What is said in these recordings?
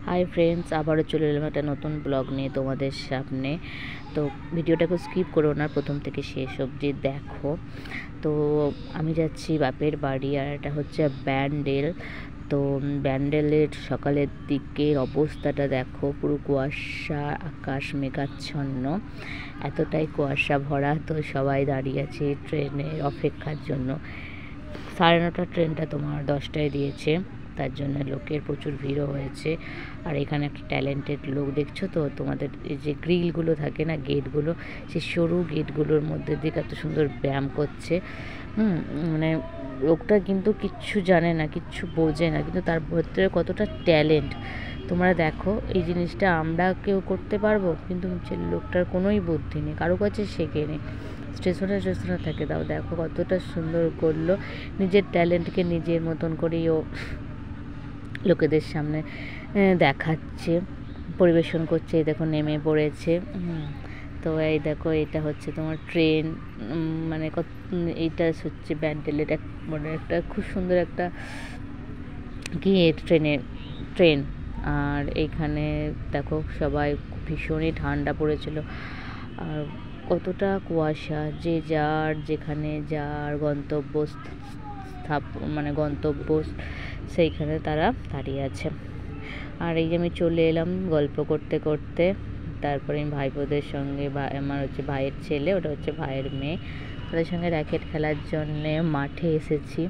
Hi friends, আবারও চলে এলাম একটা নতুন ব্লগ নিয়ে তোমাদের সামনে। তো ভিডিওটাকে স্কিপ করো না, প্রথম থেকে শেষ অবধি দেখো। তো আমি যাচ্ছি বাপের বাড়ি, আর এটা হচ্ছে ব্যান্ডেল। তো ব্যান্ডেলের সকালের দিকের অবস্থাটা দেখো, পুরো কুয়াশা, আকাশ মেঘাচ্ছন্ন, এতটাই কুয়াশা ভরা। তো সবাই দাঁড়িয়ে আছে ট্রেনের অপেক্ষার জন্য। 9:30 ট্রেনটা তোমার 10টায় দিয়েছে, তার জন্য লোকের প্রচুর ভিড়ও হয়েছে। আর এখানে একটা ট্যালেন্টেড লোক দেখছো তো, তোমাদের এই যে গ্রিলগুলো থাকে না, গেটগুলো, সেই সরু গেটগুলোর মধ্যে দিয়ে এত সুন্দর ব্যায়াম করছে। মানে লোকটা কিন্তু কিচ্ছু জানে না, কিচ্ছু বোঝে না, কিন্তু তার ভেতরে কতটা ট্যালেন্ট তোমরা দেখো। এই জিনিসটা আমরা কেউ করতে পারবো, কিন্তু লোকটার কোনোই বুদ্ধি নেই, কারো কাছে শেখে নেই, স্টেশনে থাকে। তাও দেখো কতটা সুন্দর করলো, নিজের ট্যালেন্টকে নিজের মতন করেই ও লোকেদের সামনে দেখাচ্ছে, পরিবেশন করছে। এই দেখো নেমে পড়েছে। তো এই দেখো, এটা হচ্ছে তোমার ট্রেন, মানে এইটা হচ্ছে ব্যান্ডেল। এটা মানে একটা খুব সুন্দর একটা ট্রেন। আর এইখানে দেখো সবাই, ভীষণই ঠান্ডা পড়েছিল, আর কতটা কুয়াশা, যে যার যেখানে যার গন্তব্য গন্তব্য সেইখানে তারা দাঁড়িয়ে আছে। আর এই যে আমি চলে এলাম গল্প করতে করতে। তারপরে আমি ভাইপোদের সঙ্গে, আমার হচ্ছে ভাইয়ের ছেলে, ওটা হচ্ছে ভাইয়ের মেয়ে, তাদের সঙ্গে র্যাকেট খেলার জন্যে মাঠে এসেছি।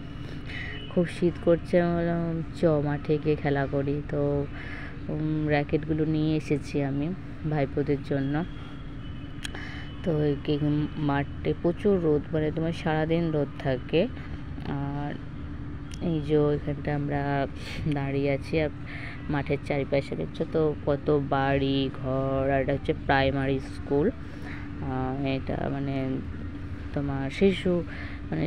খুব শীত করছে, বললাম চ মাঠে গিয়ে খেলা করি। তো র্যাকেটগুলো নিয়ে এসেছি আমি ভাইপোদের জন্য। তো মাঠে প্রচুর রোদ, মানে তোমার সারাদিন রোদ থাকে। আর এই যে এখানটা আমরা দাঁড়িয়ে আছি, আর মাঠের চারিপাশে দেখছো তো কত বাড়ি ঘর। আর এটা হচ্ছে প্রাইমারি স্কুল। এটা মানে তোমার শিশু, মানে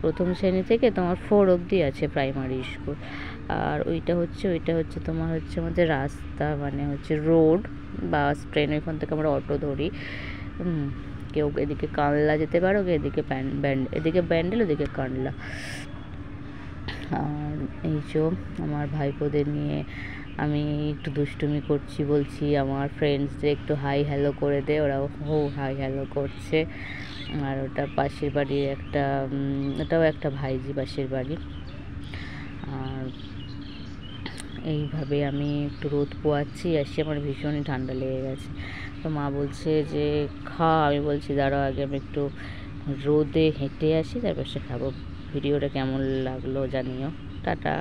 প্রথম শ্রেণী থেকে তোমার 4 অবধি আছে প্রাইমারি স্কুল। আর ওইটা হচ্ছে তোমার হচ্ছে আমাদের রাস্তা, মানে হচ্ছে রোড, বাস ট্রেন, ওইখান থেকে আমরা অটো ধরি। কেউ এদিকে কানলা যেতে পারো, এদিকে এদিকে ব্যান্ডেল, ওদিকে কানলা। আর এই যে আমার ভাইপোদের নিয়ে আমি একটু দুষ্টুমি করছি, বলছি আমার ফ্রেন্ডসদের একটু হাই হ্যালো করে দে, ওরাও হাই হ্যালো করছে। আর ওটা পাশের বাড়ির একটা, ওটাও একটা ভাইজি পাশের বাড়ি। আর এইভাবে আমি একটু রোদ পোয়াচ্ছি, আসছি, আমার ভীষণই ঠান্ডা লেগে গেছে। তো মা বলছে যে আমি বলছি দাঁড়াও, আগে আমি একটু রোদে হেঁটে আসি, তারপর সে খাবো। ভিডিওটা কেমন লাগলো জানিও। টাটা।